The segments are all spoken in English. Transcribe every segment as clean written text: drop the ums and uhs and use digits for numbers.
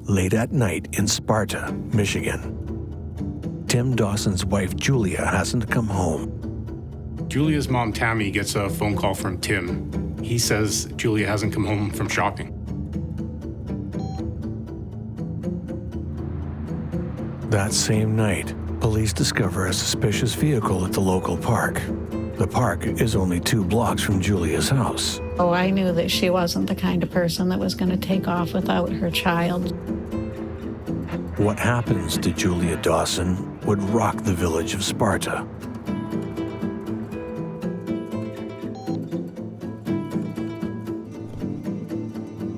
late at night in Sparta, Michigan. Tim Dawson's wife, Julia, hasn't come home. Julia's mom, Tammy, gets a phone call from Tim. He says Julia hasn't come home from shopping. That same night, police discover a suspicious vehicle at the local park. The park is only 2 blocks from Julia's house. Oh, I knew that she wasn't the kind of person that was going to take off without her child. What happens to Julia Dawson would rock the village of Sparta.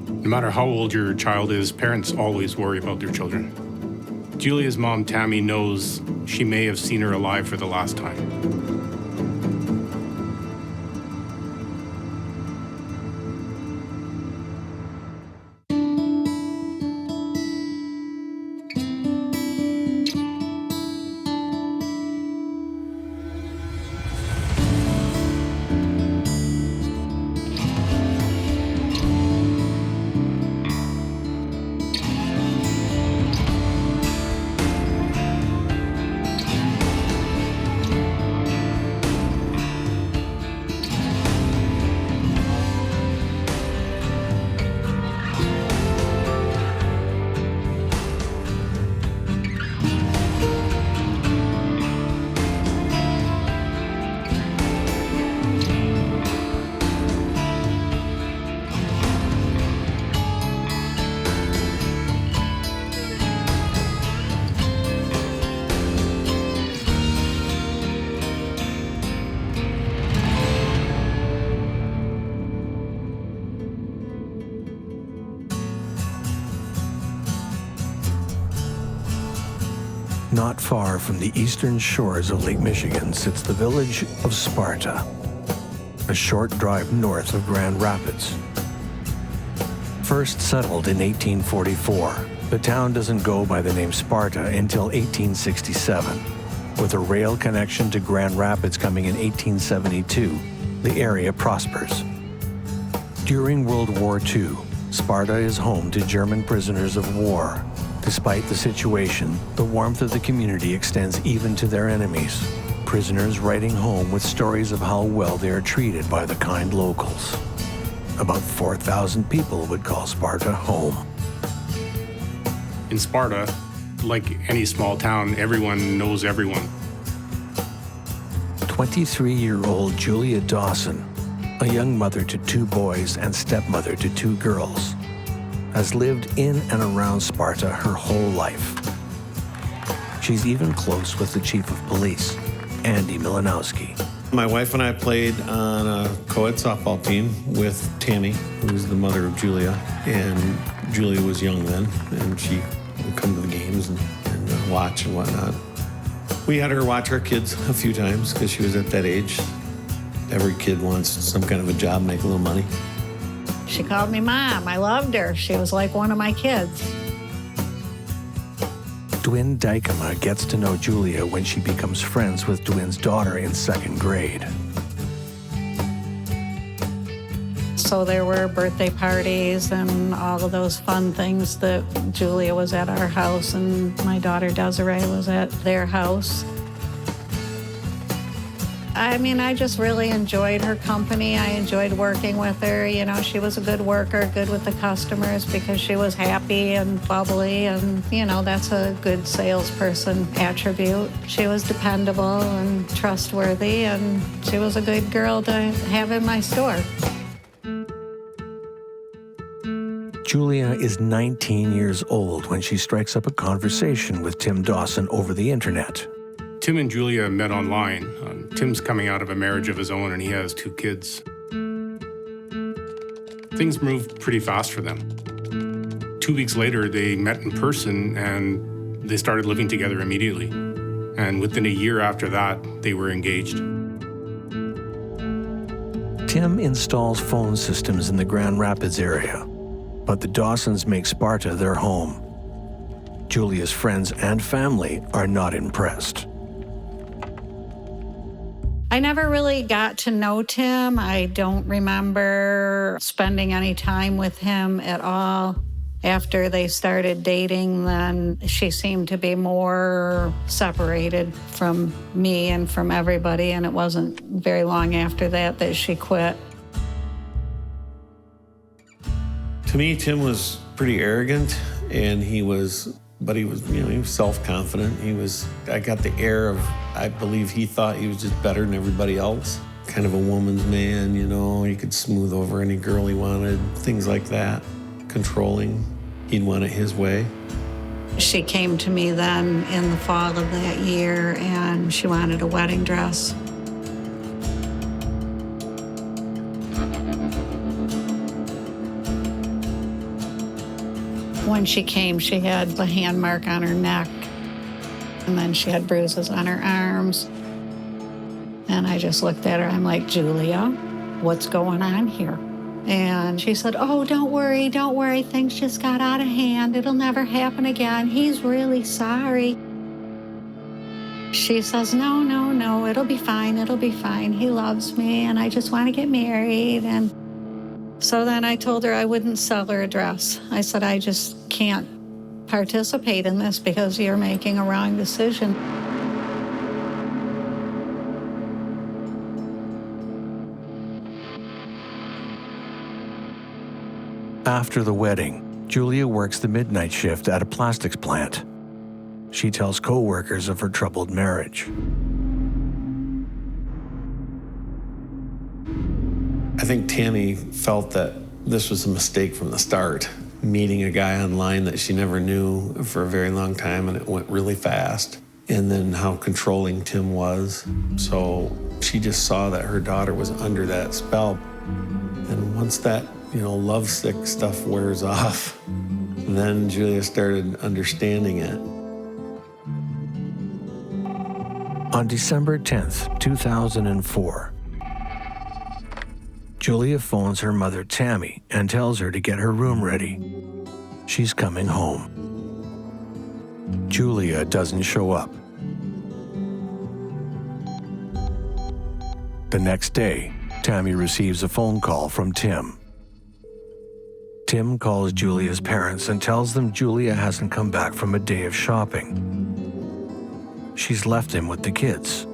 No matter how old your child is, parents always worry about their children. Julia's mom, Tammy, knows she may have seen her alive for the last time. Not far from the eastern shores of Lake Michigan sits the village of Sparta, a short drive north of Grand Rapids. First settled in 1844, the town doesn't go by the name Sparta until 1867. With a rail connection to Grand Rapids coming in 1872, the area prospers. During World War II, Sparta is home to German prisoners of war. Despite the situation, the warmth of the community extends even to their enemies, prisoners writing home with stories of how well they are treated by the kind locals. About 4,000 people would call Sparta home. In Sparta, like any small town, everyone knows everyone. 23-year-old Julia Dawson, a young mother to 2 boys and stepmother to 2 girls, has lived in and around Sparta her whole life. She's even close with the chief of police, Andy Milanowski. My wife and I played on a co-ed softball team with Tammy, who's the mother of Julia. And Julia was young then, and she would come to the games and watch and whatnot. We had her watch our kids a few times because she was at that age. Every kid wants some kind of a job, make a little money. She called me Mom. I loved her. She was like one of my kids. Dwin Dykema gets to know Julia when she becomes friends with Dwin's daughter in 2nd grade. So there were birthday parties and all of those fun things that Julia was at our house and my daughter Desiree was at their house. I mean, I just really enjoyed her company. I enjoyed working with her. You know, she was a good worker, good with the customers because she was happy and bubbly. And, you know, that's a good salesperson attribute. She was dependable and trustworthy, and she was a good girl to have in my store. Julia is 19 years old when she strikes up a conversation with Tim Dawson over the internet. Tim and Julia met online. Tim's coming out of a marriage of his own, and he has 2 kids. Things moved pretty fast for them. 2 weeks later, they met in person, and they started living together immediately. And within a year after that, they were engaged. Tim installs phone systems in the Grand Rapids area, but the Dawsons make Sparta their home. Julia's friends and family are not impressed. I never really got to know Tim. I don't remember spending any time with him at all. After they started dating, then she seemed to be more separated from me and from everybody, and it wasn't very long after that that she quit. To me, Tim was pretty arrogant, and he was self-confident. I got the air of, I believe he thought he was just better than everybody else. Kind of a woman's man, he could smooth over any girl he wanted, things like that. Controlling. He'd want it his way. She came to me then in the fall of that year, and she wanted a wedding dress. When she came, she had the hand mark on her neck, and then she had bruises on her arms. And I just looked at her, I'm like, Julia, what's going on here? And she said, oh, don't worry, things just got out of hand. It'll never happen again. He's really sorry. She says, no, it'll be fine. He loves me, and I just want to get married. And so then I told her I wouldn't sell her a dress. I said, I just can't participate in this because you're making a wrong decision. After the wedding, Julia works the midnight shift at a plastics plant. She tells co-workers of her troubled marriage. I think Tammy felt that this was a mistake from the start, meeting a guy online that she never knew for a very long time, and it went really fast. And then how controlling Tim was. So she just saw that her daughter was under that spell. And once that lovesick stuff wears off, then Julia started understanding it. On December 10th, 2004, Julia phones her mother, Tammy, and tells her to get her room ready. She's coming home. Julia doesn't show up. The next day, Tammy receives a phone call from Tim. Tim calls Julia's parents and tells them Julia hasn't come back from a day of shopping. She's left him with the kids.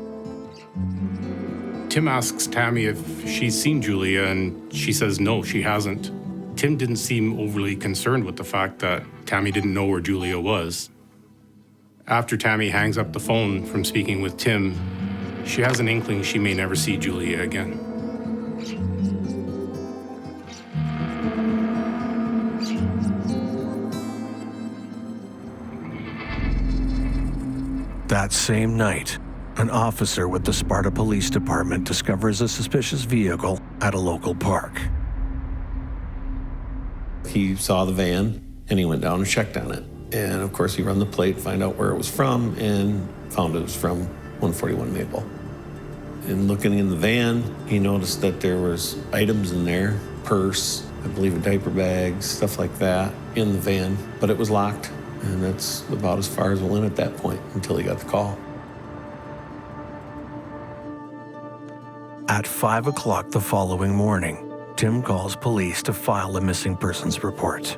Tim asks Tammy if she's seen Julia, and she says no, she hasn't. Tim didn't seem overly concerned with the fact that Tammy didn't know where Julia was. After Tammy hangs up the phone from speaking with Tim, she has an inkling she may never see Julia again. That same night, an officer with the Sparta Police Department discovers a suspicious vehicle at a local park. He saw the van, and he went down and checked on it. And of course, he ran the plate, find out where it was from, and found it was from 141 Maple. And looking in the van, he noticed that there was items in there, purse, I believe a diaper bag, stuff like that, in the van, but it was locked. And that's about as far as we went at that point until he got the call. At 5 o'clock the following morning, Tim calls police to file a missing persons report.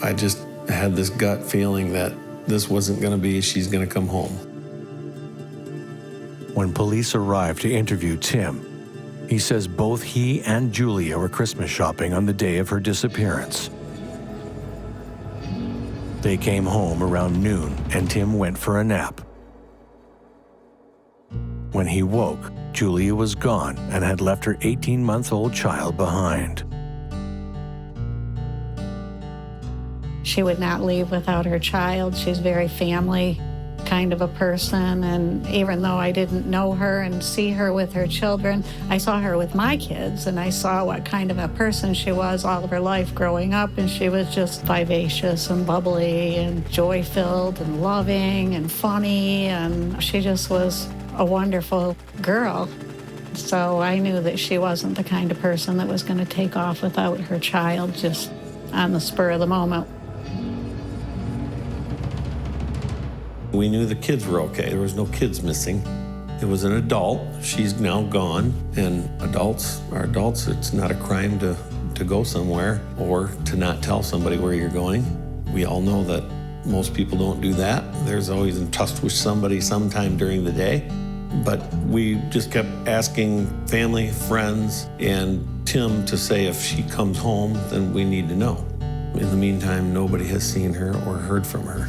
I just had this gut feeling that this wasn't going to be, she's going to come home. When police arrive to interview Tim, he says both he and Julia were Christmas shopping on the day of her disappearance. They came home around noon, and Tim went for a nap. When he woke, Julia was gone and had left her 18-month-old child behind. She would not leave without her child. She's very family kind of a person, and even though I didn't know her and see her with her children, I saw her with my kids, and I saw what kind of a person she was all of her life growing up, and she was just vivacious and bubbly and joy-filled and loving and funny, and she just was a wonderful girl. So I knew that she wasn't the kind of person that was going to take off without her child just on the spur of the moment. We knew the kids were okay. There was no kids missing. It was an adult. She's now gone. And adults are adults. It's not a crime to to go somewhere or to not tell somebody where you're going. We all know that most people don't do that. There's always in touch with somebody sometime during the day. But we just kept asking family, friends, and Tim to say if she comes home, then we need to know. In the meantime, nobody has seen her or heard from her.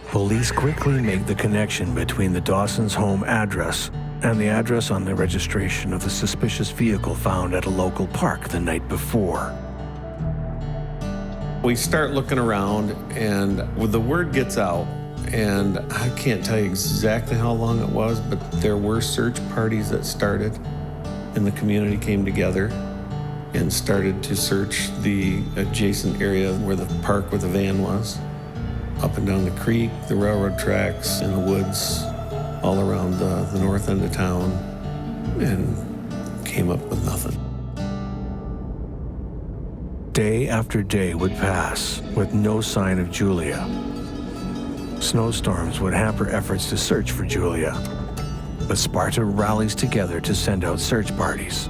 Police quickly make the connection between the Dawson's home address and the address on the registration of the suspicious vehicle found at a local park the night before. We start looking around, and when the word gets out, and I can't tell you exactly how long it was, but there were search parties that started, and the community came together and started to search the adjacent area where the park where the van was, up and down the creek, the railroad tracks, in the woods, all around the north end of town, and came up with nothing. Day after day would pass with no sign of Julia. Snowstorms would hamper efforts to search for Julia, but Sparta rallies together to send out search parties.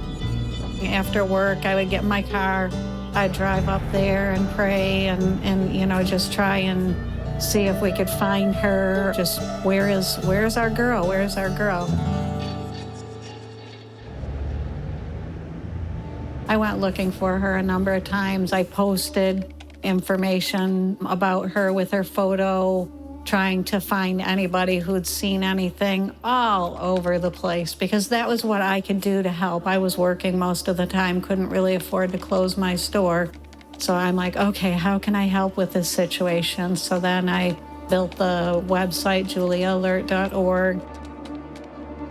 After work, I would get in my car, I'd drive up there and pray and you know, just try and see if we could find her. Just, where's our girl? Where's our girl? I went looking for her a number of times. I posted information about her with her photo, trying to find anybody who'd seen anything all over the place, because that was what I could do to help. I was working most of the time, couldn't really afford to close my store. So I'm like, okay, how can I help with this situation? So then I built the website, juliaalert.org.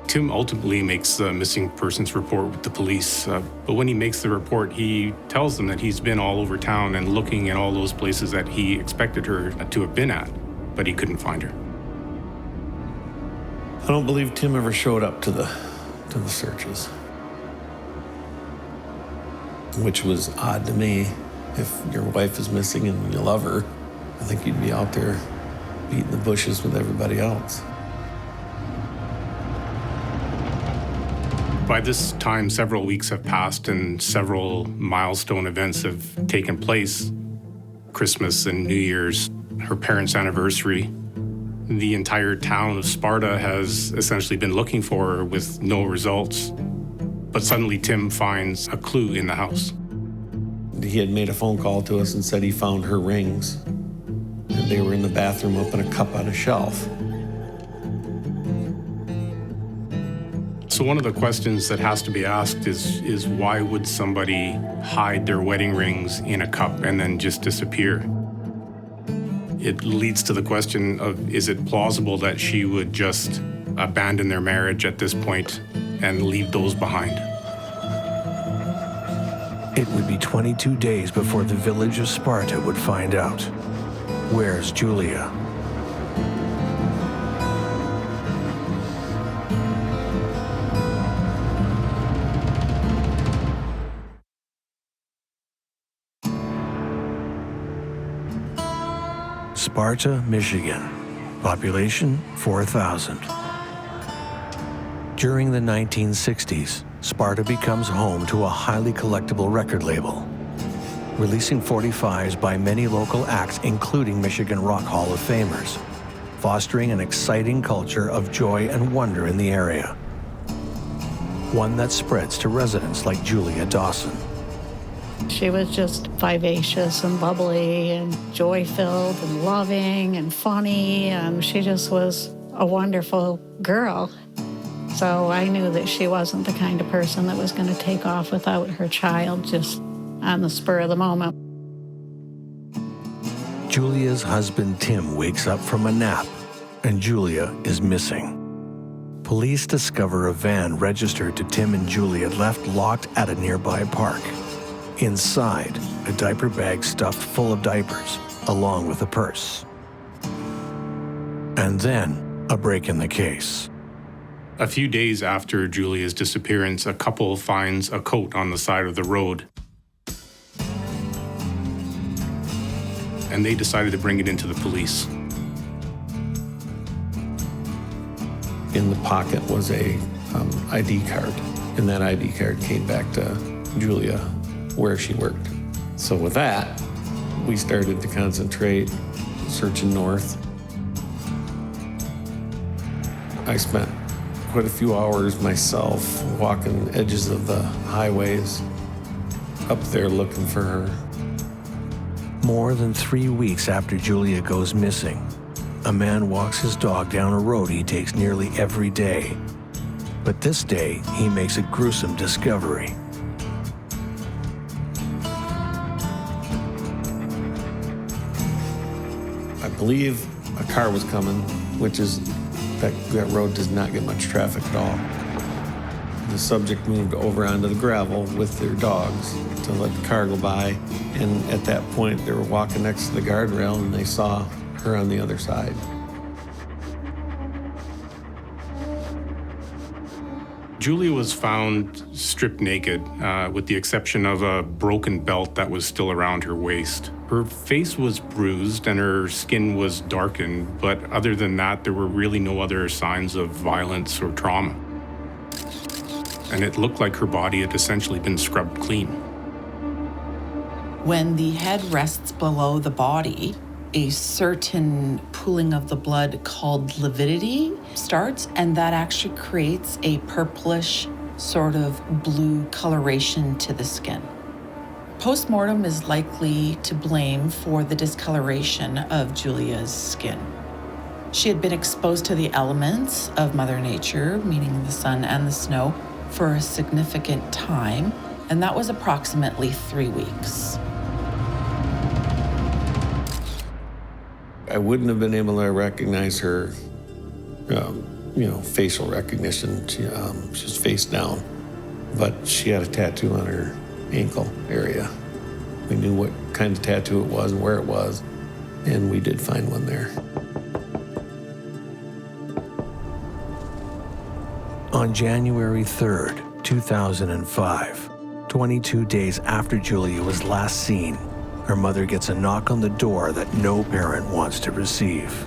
Tim ultimately makes the missing persons report with the police, but when he makes the report, he tells them that he's been all over town and looking at all those places that he expected her to have been at, but he couldn't find her. I don't believe Tim ever showed up to the searches, which was odd to me. If your wife is missing and you love her, I think you'd be out there beating the bushes with everybody else. By this time, several weeks have passed and several milestone events have taken place. Christmas and New Year's, her parents' anniversary. The entire town of Sparta has essentially been looking for her with no results. But suddenly Tim finds a clue in the house. He had made a phone call to us and said he found her rings, and they were in the bathroom up in a cup on a shelf. So one of the questions that has to be asked is why would somebody hide their wedding rings in a cup and then just disappear? It leads to the question of, is it plausible that she would just abandon their marriage at this point and leave those behind? It would be 22 days before the village of Sparta would find out. Where's Julia? Sparta, Michigan. Population 4,000. During the 1960s, Sparta becomes home to a highly collectible record label, releasing 45s by many local acts, including Michigan Rock Hall of Famers, fostering an exciting culture of joy and wonder in the area. One that spreads to residents like Julia Dawson. She was just vivacious and bubbly and joy-filled and loving and funny, and she just was a wonderful girl. So I knew that she wasn't the kind of person that was going to take off without her child just on the spur of the moment. Julia's husband Tim wakes up from a nap, and Julia is missing. Police discover a van registered to Tim and Julia left locked at a nearby park. Inside, a diaper bag stuffed full of diapers, along with a purse. And then, a break in the case. A few days after Julia's disappearance, a couple finds a coat on the side of the road. And they decided to bring it into the police. In the pocket was a ID card, And that ID card came back to Julia where she worked. So with that, we started to concentrate searching north. I spent quite a few hours myself walking edges of the highways up there looking for her. More than 3 weeks after Julia goes missing, a man walks his dog down a road he takes nearly every day. But this day, he makes a gruesome discovery. I believe a car was coming, which is, that road does not get much traffic at all. The subject moved over onto the gravel with their dogs to let the car go by. And at that point, they were walking next to the guardrail and they saw her on the other side. Julia was found stripped naked, with the exception of a broken belt that was still around her waist. Her face was bruised and her skin was darkened, but other than that, there were really no other signs of violence or trauma. And it looked like her body had essentially been scrubbed clean. When the head rests below the body, a certain pooling of the blood called lividity starts, and that actually creates a purplish sort of blue coloration to the skin. Postmortem is likely to blame for the discoloration of Julia's skin. She had been exposed to the elements of Mother Nature, meaning the sun and the snow, for a significant time, and that was approximately 3 weeks. I wouldn't have been able to recognize her, facial recognition. She was face down, but she had a tattoo on her ankle area. We knew what kind of tattoo it was and where it was, and we did find one there. On January 3rd, 2005, 22 days after Julia was last seen, her mother gets a knock on the door that no parent wants to receive.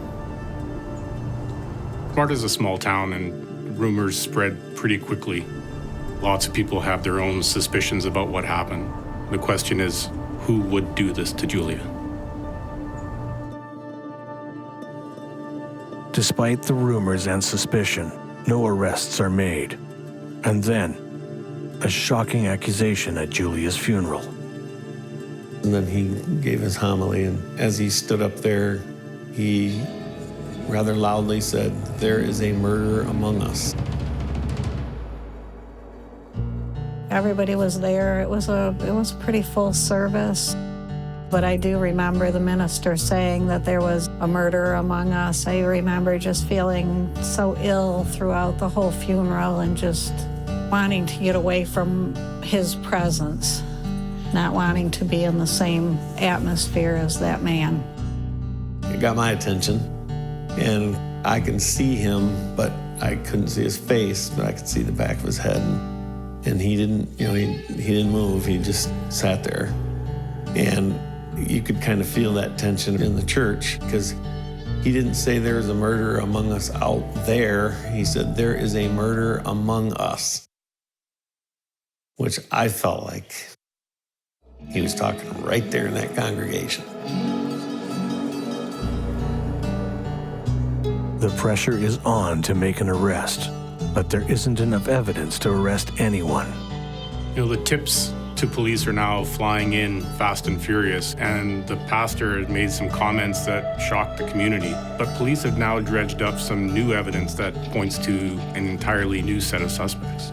Sparta's a small town and rumors spread pretty quickly. Lots of people have their own suspicions about what happened. The question is, who would do this to Julia? Despite the rumors and suspicion, no arrests are made. And then, a shocking accusation at Julia's funeral. And then he gave his homily, and as he stood up there, he rather loudly said, "There is a murder among us." Everybody was there. It was a pretty full service. But I do remember the minister saying that there was a murder among us. I remember just feeling so ill throughout the whole funeral and just wanting to get away from his presence, not wanting to be in the same atmosphere as that man. It got my attention, and I can see him, but I couldn't see his face, but I could see the back of his head. And he didn't, he didn't move. He just sat there. And you could kind of feel that tension in the church, because he didn't say there is a murder among us out there. He said there is a murder among us, which I felt like he was talking right there in that congregation. The pressure is on to make an arrest, but there isn't enough evidence to arrest anyone. The tips to police are now flying in fast and furious, and the pastor had made some comments that shocked the community. But police have now dredged up some new evidence that points to an entirely new set of suspects.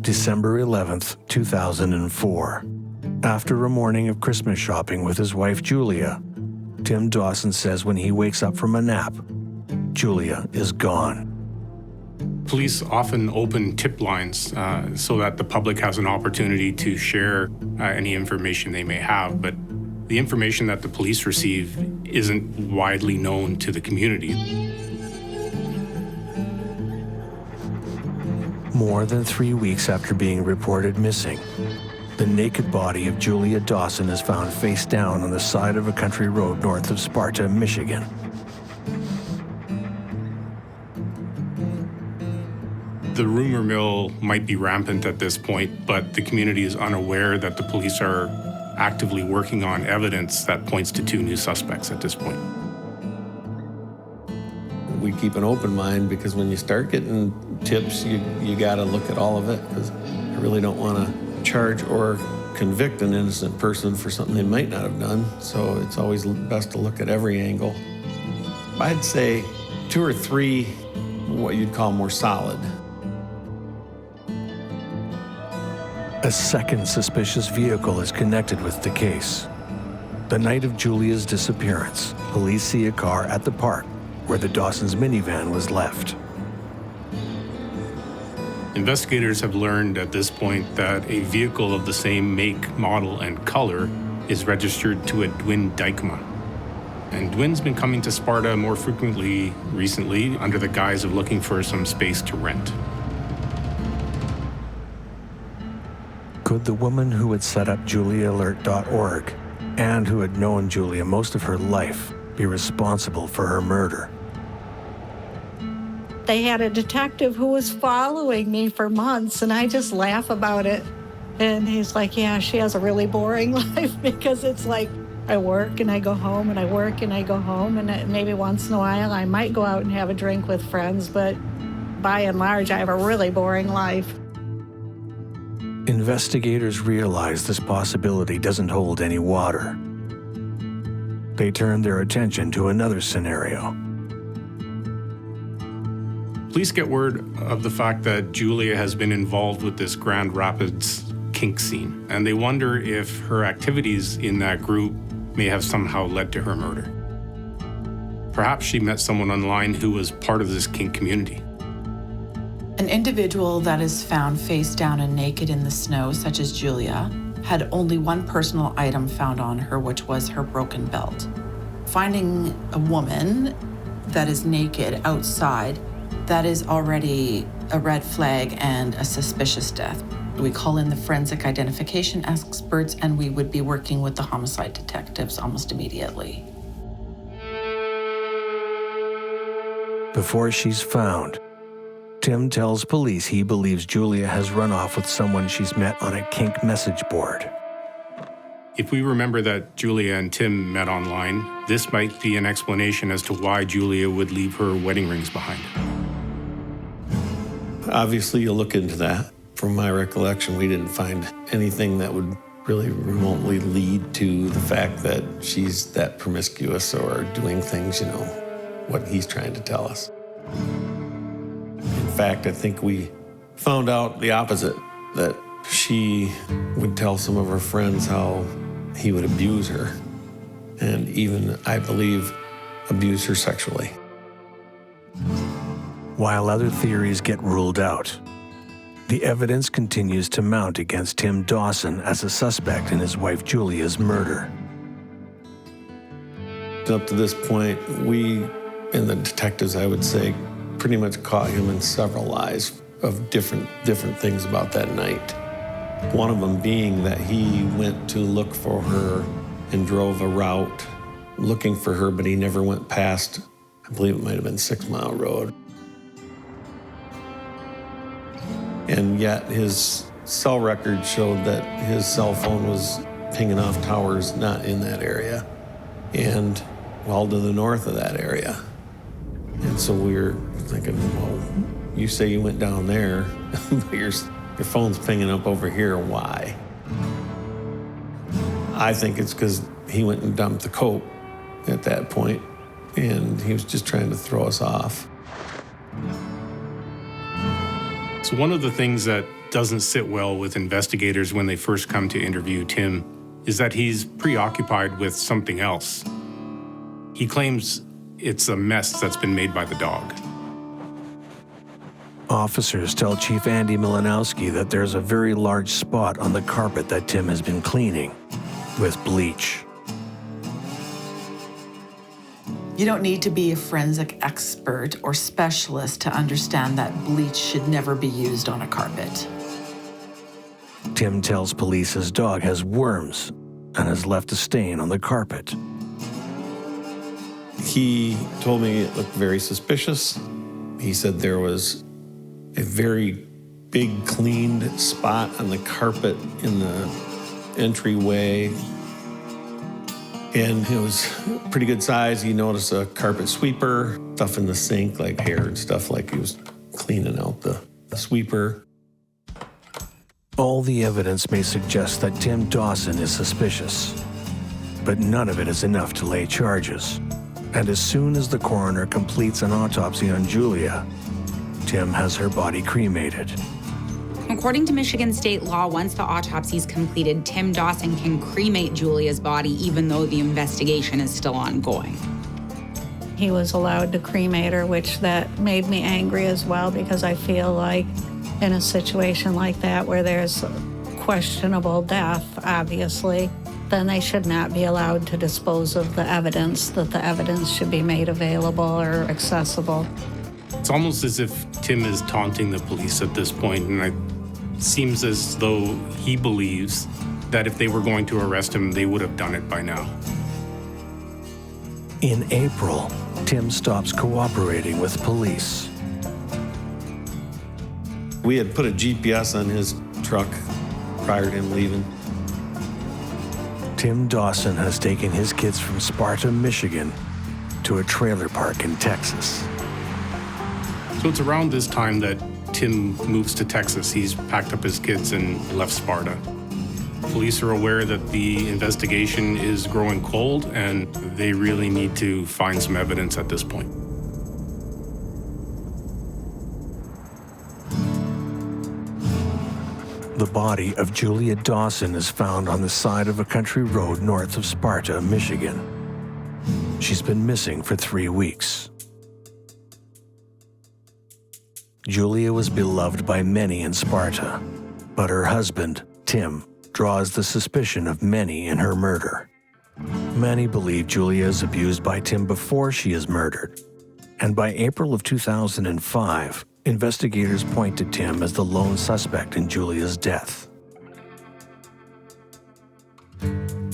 December 11th, 2004. After a morning of Christmas shopping with his wife, Julia, Tim Dawson says when he wakes up from a nap, Julia is gone. Police often open tip lines so that the public has an opportunity to share any information they may have, but the information that the police receive isn't widely known to the community. More than 3 weeks after being reported missing, The naked body of Julia Dawson is found face down on the side of a country road north of Sparta, Michigan. The rumor mill might be rampant at this point, but the community is unaware that the police are actively working on evidence that points to 2 new suspects at this point. We keep an open mind because when you start getting tips, you got to look at all of it, because I really don't want to charge or convict an innocent person for something they might not have done. So it's always best to look at every angle. I'd say 2 or 3 what you'd call more solid. A second suspicious vehicle is connected with the case. The night of Julia's disappearance, police see a car at the park where the Dawson's minivan was left. Investigators have learned at this point that a vehicle of the same make, model, and color is registered to a Dwin Dykema. And Dwin's been coming to Sparta more frequently recently under the guise of looking for some space to rent. Could the woman who had set up JuliaAlert.org and who had known Julia most of her life be responsible for her murder? They had a detective who was following me for months, and I just laugh about it. And he's like, yeah, she has a really boring life, because it's like I work and I go home and I work and I go home, and maybe once in a while I might go out and have a drink with friends, but by and large I have a really boring life. Investigators realize this possibility doesn't hold any water. They turn their attention to another scenario. Police get word of the fact that Julia has been involved with this Grand Rapids kink scene, and they wonder if her activities in that group may have somehow led to her murder. Perhaps she met someone online who was part of this kink community. An individual that is found face down and naked in the snow, such as Julia, had only one personal item found on her, which was her broken belt. Finding a woman that is naked outside, that is already a red flag and a suspicious death. We call in the forensic identification experts, and we would be working with the homicide detectives almost immediately. Before she's found, Tim tells police he believes Julia has run off with someone she's met on a kink message board. If we remember that Julia and Tim met online, this might be an explanation as to why Julia would leave her wedding rings behind. Obviously, you look into that. From my recollection, we didn't find anything that would really remotely lead to the fact that she's that promiscuous or doing things, what he's trying to tell us. In fact, I think we found out the opposite, that she would tell some of her friends how he would abuse her, and even, I believe, abuse her sexually. While other theories get ruled out, the evidence continues to mount against Tim Dawson as a suspect in his wife Julia's murder. Up to this point, we, and the detectives, I would say, pretty much caught him in several lies of different things about that night. One of them being that he went to look for her and drove a route looking for her, but he never went past, I believe it might have been 6 Mile Road. And yet his cell record showed that his cell phone was pinging off towers not in that area and well to the north of that area. And so we were thinking, well, you say you went down there, but your phone's pinging up over here. Why? I think it's because he went and dumped the coat at that point, and he was just trying to throw us off. So one of the things that doesn't sit well with investigators when they first come to interview Tim is that he's preoccupied with something else. He claims it's a mess that's been made by the dog. Officers tell Chief Andy Milanowski that there's a very large spot on the carpet that Tim has been cleaning with bleach. You don't need to be a forensic expert or specialist to understand that bleach should never be used on a carpet. Tim tells police his dog has worms and has left a stain on the carpet. He told me it looked very suspicious. He said there was a very big cleaned spot on the carpet in the entryway. And it was pretty good size. He noticed a carpet sweeper, stuff in the sink, like hair and stuff, like he was cleaning out the sweeper. All the evidence may suggest that Tim Dawson is suspicious, but none of it is enough to lay charges. And as soon as the coroner completes an autopsy on Julia, Tim has her body cremated. According to Michigan state law, once the autopsy is completed, Tim Dawson can cremate Julia's body even though the investigation is still ongoing. He was allowed to cremate her, which that made me angry as well, because I feel like in a situation like that where there's questionable death, obviously, then they should not be allowed to dispose of the evidence, that the evidence should be made available or accessible. It's almost as if Tim is taunting the police at this point, and it seems as though he believes that if they were going to arrest him, they would have done it by now. In April, Tim stops cooperating with police. We had put a GPS on his truck prior to him leaving. Tim Dawson has taken his kids from Sparta, Michigan, to a trailer park in Texas. So it's around this time that Tim moves to Texas. He's packed up his kids and left Sparta. Police are aware that the investigation is growing cold, and they really need to find some evidence at this point. The body of Julia Dawson is found on the side of a country road north of Sparta, Michigan. She's been missing for 3 weeks. Julia was beloved by many in Sparta, but her husband, Tim, draws the suspicion of many in her murder. Many believe Julia is abused by Tim before she is murdered, and by April of 2005, investigators point to Tim as the lone suspect in Julia's death.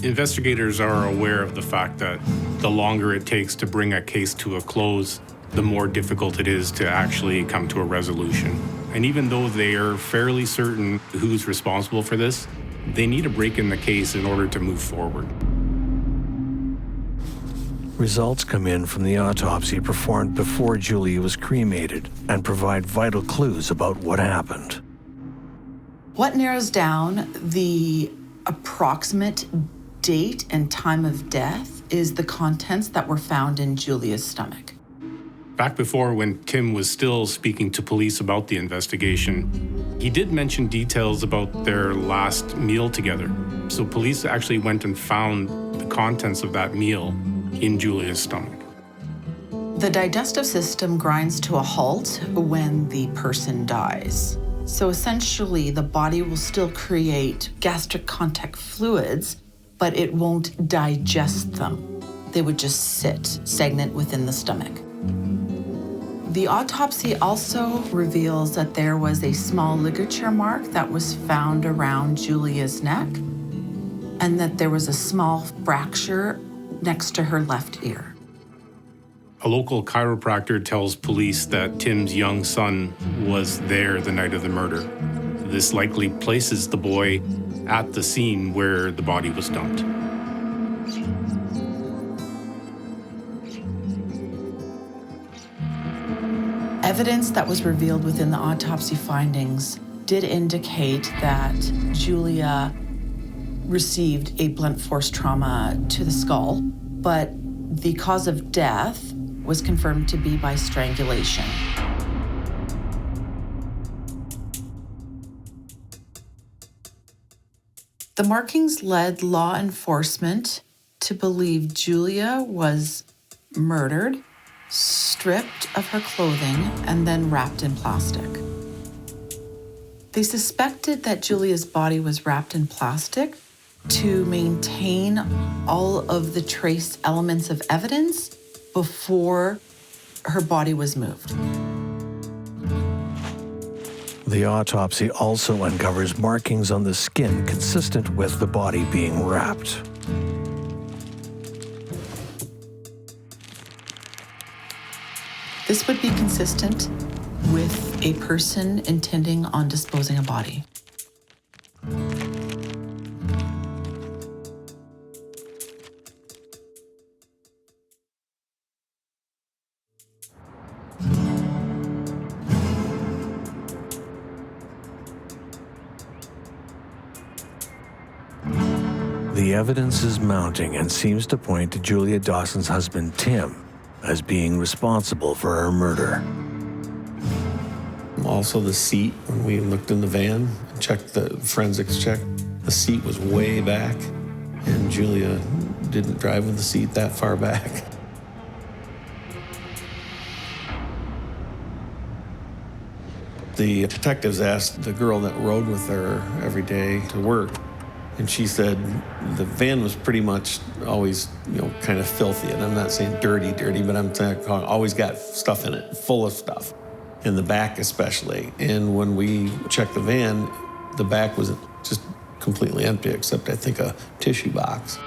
Investigators are aware of the fact that the longer it takes to bring a case to a close, the more difficult it is to actually come to a resolution. And even though they are fairly certain who's responsible for this, they need a break in the case in order to move forward. Results come in from the autopsy performed before Julia was cremated and provide vital clues about what happened. What narrows down the approximate date and time of death is the contents that were found in Julia's stomach. Back before, when Tim was still speaking to police about the investigation, he did mention details about their last meal together. So police actually went and found the contents of that meal in Julia's stomach. The digestive system grinds to a halt when the person dies. So essentially, the body will still create gastric contact fluids, but it won't digest them. They would just sit stagnant within the stomach. The autopsy also reveals that there was a small ligature mark that was found around Julia's neck, and that there was a small fracture next to her left ear. A local chiropractor tells police that Tim's young son was there the night of the murder. This likely places the boy at the scene where the body was dumped. Evidence that was revealed within the autopsy findings did indicate that Julia received a blunt force trauma to the skull, but the cause of death was confirmed to be by strangulation. The markings led law enforcement to believe Julia was murdered, stripped of her clothing, and then wrapped in plastic. They suspected that Julia's body was wrapped in plastic to maintain all of the trace elements of evidence before her body was moved. The autopsy also uncovers markings on the skin consistent with the body being wrapped. This would be consistent with a person intending on disposing a body. The evidence is mounting and seems to point to Julia Dawson's husband, Tim, as being responsible for her murder. Also the seat, when we looked in the van, checked the forensics check, the seat was way back, and Julia didn't drive with the seat that far back. The detectives asked the girl that rode with her every day to work, and she said the van was pretty much always, kind of filthy. And I'm not saying dirty, but I'm saying always got stuff in it, full of stuff, in the back especially. And when we checked the van, the back was just completely empty, except I think a tissue box.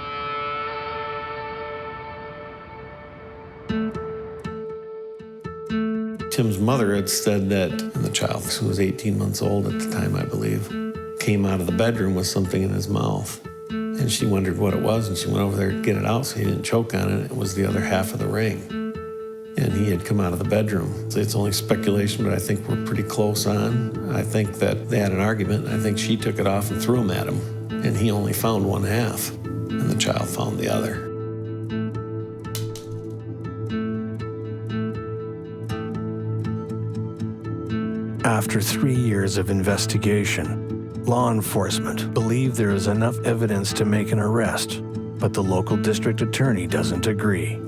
Tim's mother had said that the child, who was 18 months old at the time, I believe, came out of the bedroom with something in his mouth. And she wondered what it was, and she went over there to get it out so he didn't choke on it. It was the other half of the ring. And he had come out of the bedroom. So it's only speculation, but I think we're pretty close on. I think that they had an argument. I think she took it off and threw him at him. And he only found one half, and the child found the other. After 3 years of investigation, law enforcement believe there is enough evidence to make an arrest, but the local district attorney doesn't agree.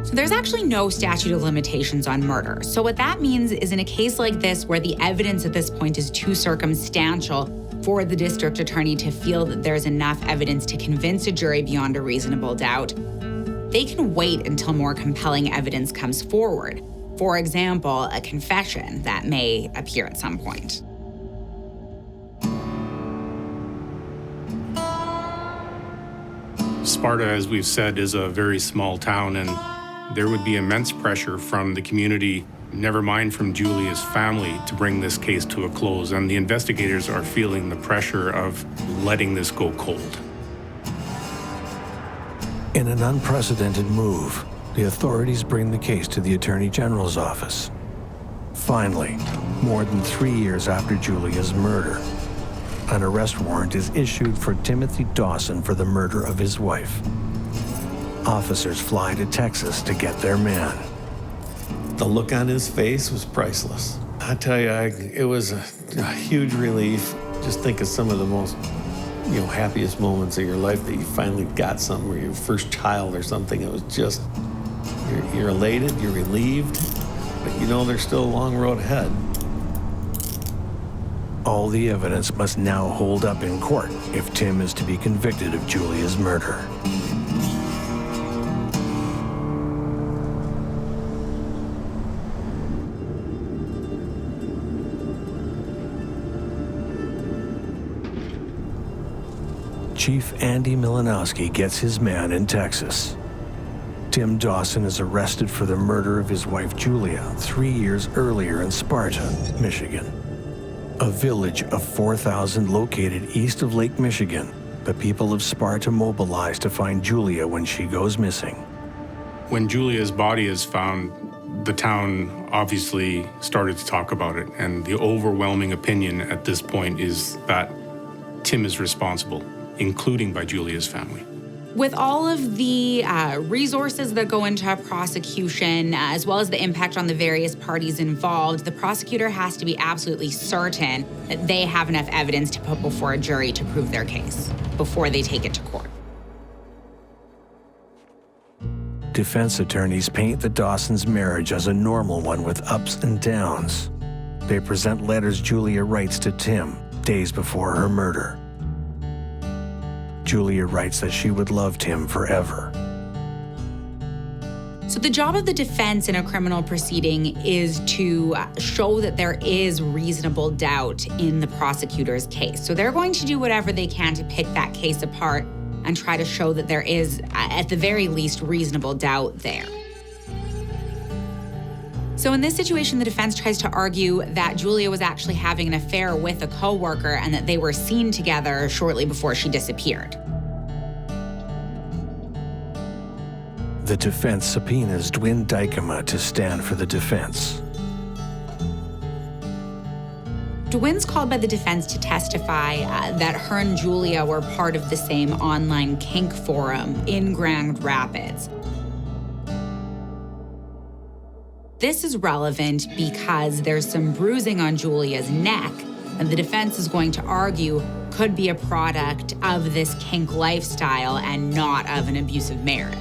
So there's actually no statute of limitations on murder. So what that means is in a case like this, where the evidence at this point is too circumstantial for the district attorney to feel that there's enough evidence to convince a jury beyond a reasonable doubt, they can wait until more compelling evidence comes forward. For example, a confession that may appear at some point. Sparta, as we've said, is a very small town, and there would be immense pressure from the community, never mind from Julia's family, to bring this case to a close. And the investigators are feeling the pressure of letting this go cold. In an unprecedented move, the authorities bring the case to the Attorney General's office. Finally, more than 3 years after Julia's murder, an arrest warrant is issued for Timothy Dawson for the murder of his wife. Officers fly to Texas to get their man. The look on his face was priceless. I tell you, it was a huge relief. Just think of some of the most happiest moments of your life that you finally got something, or your first child or something. It was just, you're elated, you're relieved, but there's still a long road ahead. All the evidence must now hold up in court if Tim is to be convicted of Julia's murder. Chief Andy Milanowski gets his man in Texas. Tim Dawson is arrested for the murder of his wife Julia 3 years earlier in Sparta, Michigan. A village of 4,000 located east of Lake Michigan, the people of Sparta mobilize to find Julia when she goes missing. When Julia's body is found, the town obviously started to talk about it, and the overwhelming opinion at this point is that Tim is responsible, including by Julia's family. With all of the resources that go into a prosecution, as well as the impact on the various parties involved, the prosecutor has to be absolutely certain that they have enough evidence to put before a jury to prove their case before they take it to court. Defense attorneys paint the Dawsons' marriage as a normal one with ups and downs. They present letters Julia writes to Tim days before her murder. Julia writes that she would love Tim forever. So the job of the defense in a criminal proceeding is to show that there is reasonable doubt in the prosecutor's case. So they're going to do whatever they can to pick that case apart and try to show that there is, at the very least, reasonable doubt there. So in this situation, the defense tries to argue that Julia was actually having an affair with a coworker and that they were seen together shortly before she disappeared. The defense subpoenas Dwin Dykema to stand for the defense. Dwin's called by the defense to testify that her and Julia were part of the same online kink forum in Grand Rapids. This is relevant because there's some bruising on Julia's neck, and the defense is going to argue could be a product of this kink lifestyle and not of an abusive marriage.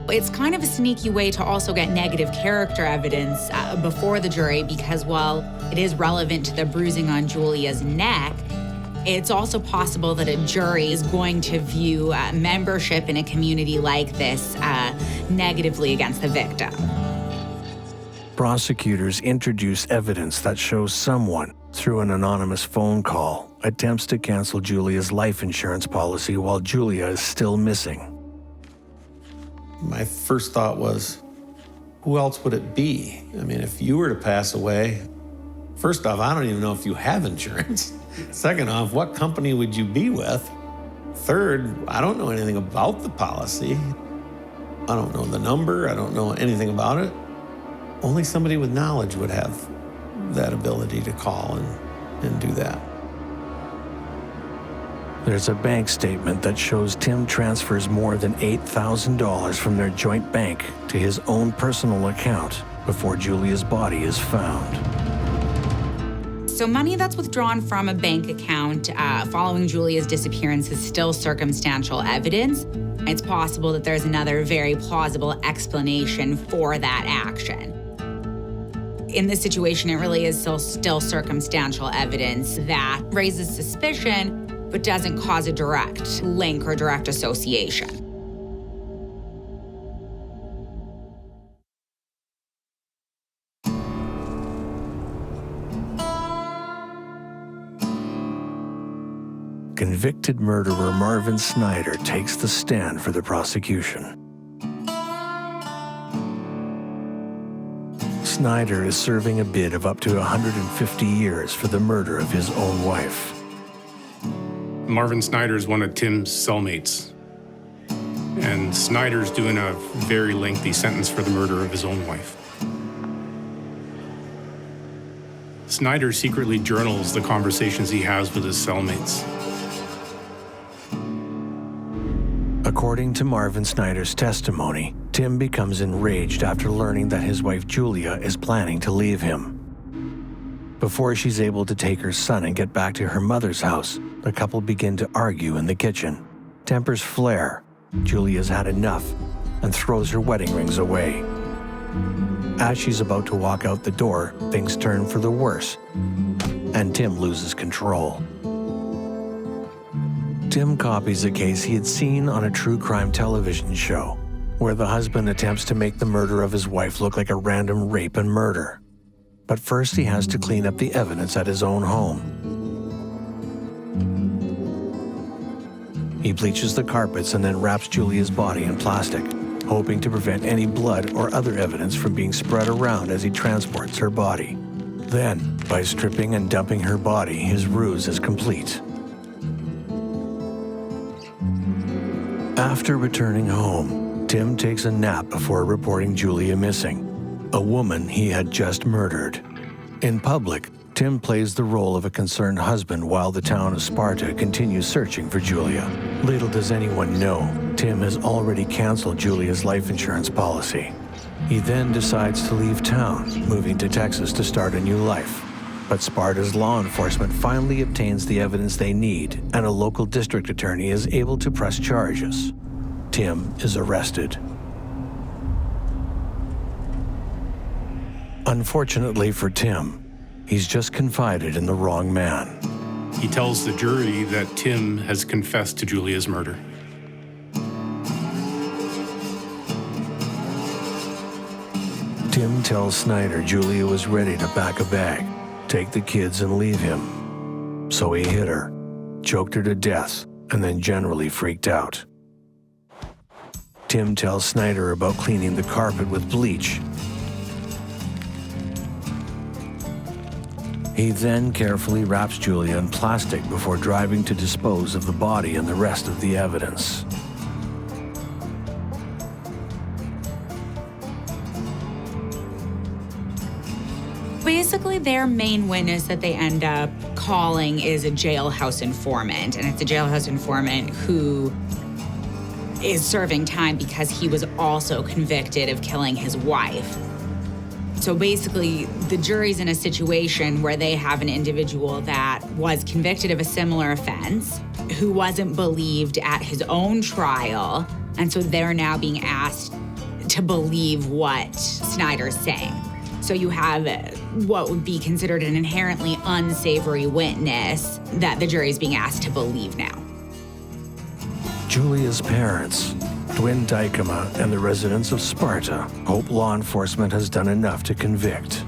It's kind of a sneaky way to also get negative character evidence before the jury because while it is relevant to the bruising on Julia's neck, it's also possible that a jury is going to view membership in a community like this negatively against the victim. Prosecutors introduce evidence that shows someone, through an anonymous phone call, attempts to cancel Julia's life insurance policy while Julia is still missing. My first thought was, who else would it be? I mean, if you were to pass away, first off, I don't even know if you have insurance. Second off, what company would you be with? Third, I don't know anything about the policy. I don't know the number. I don't know anything about it. Only somebody with knowledge would have that ability to call and do that. There's a bank statement that shows Tim transfers more than $8,000 from their joint bank to his own personal account before Julia's body is found. So money that's withdrawn from a bank account following Julia's disappearance is still circumstantial evidence. It's possible that there's another very plausible explanation for that action. In this situation, it really is still circumstantial evidence that raises suspicion, but doesn't cause a direct link or direct association. Convicted murderer Marvin Snyder takes the stand for the prosecution. Snyder is serving a bid of up to 150 years for the murder of his own wife. Marvin Snyder's one of Tim's cellmates. And Snyder's doing a very lengthy sentence for the murder of his own wife. Snyder secretly journals the conversations he has with his cellmates. According to Marvin Snyder's testimony, Tim becomes enraged after learning that his wife Julia is planning to leave him. Before she's able to take her son and get back to her mother's house, the couple begin to argue in the kitchen. Tempers flare. Julia's had enough and throws her wedding rings away. As she's about to walk out the door, things turn for the worse, and Tim loses control. Tim copies a case he had seen on a true crime television show, where the husband attempts to make the murder of his wife look like a random rape and murder. But first he has to clean up the evidence at his own home. He bleaches the carpets and then wraps Julia's body in plastic, hoping to prevent any blood or other evidence from being spread around as he transports her body. Then, by stripping and dumping her body, his ruse is complete. After returning home, Tim takes a nap before reporting Julia missing, a woman he had just murdered. In public, Tim plays the role of a concerned husband while the town of Sparta continues searching for Julia. Little does anyone know, Tim has already canceled Julia's life insurance policy. He then decides to leave town, moving to Texas to start a new life. But Sparta's law enforcement finally obtains the evidence they need, and a local district attorney is able to press charges. Tim is arrested. Unfortunately for Tim, he's just confided in the wrong man. He tells the jury that Tim has confessed to Julia's murder. Tim tells Snyder Julia was ready to pack a bag, take the kids and leave him. So he hit her, choked her to death, and then generally freaked out. Tim tells Snyder about cleaning the carpet with bleach. He then carefully wraps Julia in plastic before driving to dispose of the body and the rest of the evidence. Basically, their main witness that they end up calling is a jailhouse informant, and it's a jailhouse informant who is serving time because he was also convicted of killing his wife. So basically, the jury's in a situation where they have an individual that was convicted of a similar offense, who wasn't believed at his own trial, and so they're now being asked to believe what Snyder's saying. So you have what would be considered an inherently unsavory witness that the jury is being asked to believe now. Julia's parents, Dwyn Dykema, and the residents of Sparta hope law enforcement has done enough to convict.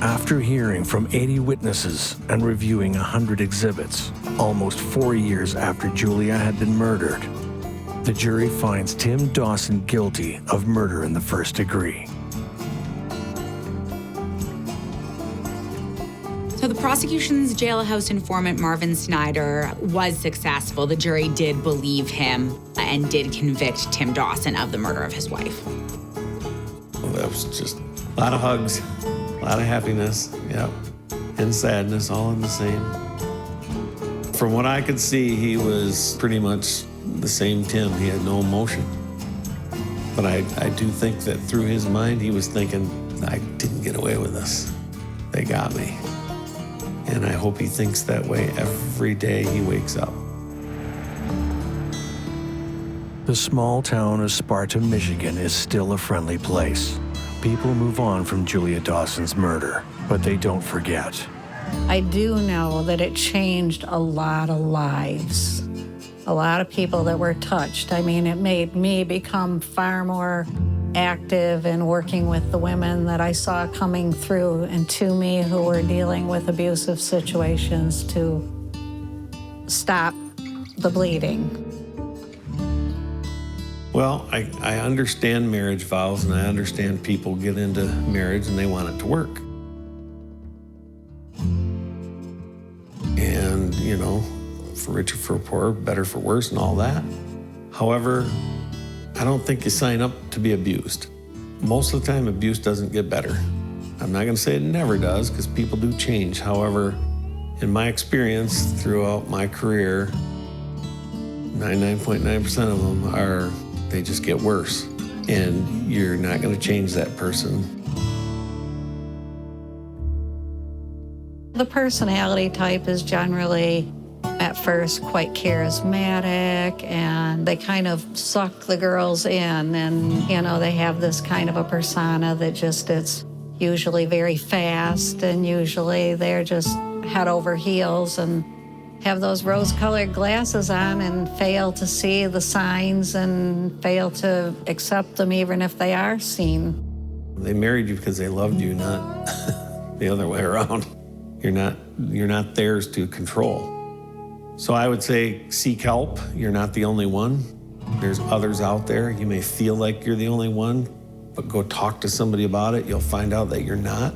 After hearing from 80 witnesses and reviewing 100 exhibits, almost 4 years after Julia had been murdered, the jury finds Tim Dawson guilty of murder in the first degree. So the prosecution's jailhouse informant, Marvin Snyder, was successful. The jury did believe him and did convict Tim Dawson of the murder of his wife. Well, that was just a lot of hugs, a lot of happiness, yep, and sadness all in the same. From what I could see, he was pretty much the same Tim. He had no emotion. But I do think that through his mind, he was thinking, I didn't get away with this. They got me. And I hope he thinks that way every day he wakes up. The small town of Sparta, Michigan is still a friendly place. People move on from Julia Dawson's murder, but they don't forget. I do know that it changed a lot of lives. A lot of people that were touched. I mean, it made me become far more active in working with the women that I saw coming through and to me who were dealing with abusive situations to stop the bleeding. Well, I understand marriage vows, and I understand people get into marriage and they want it to work. And, you know, for richer, for poor, better, for worse, and all that. However, I don't think you sign up to be abused. Most of the time, abuse doesn't get better. I'm not gonna say it never does, because people do change. However, in my experience throughout my career, 99.9% of them they just get worse. And you're not gonna change that person. The personality type is generally, at first, quite charismatic, and they kind of suck the girls in, and, you know, they have this kind of a persona that just is usually very fast, and usually they're just head over heels and have those rose-colored glasses on and fail to see the signs and fail to accept them even if they are seen. They married you because they loved you, not the other way around. You're not theirs to control. So I would say seek help. You're not the only one. There's others out there. You may feel like you're the only one, but go talk to somebody about it. You'll find out that you're not.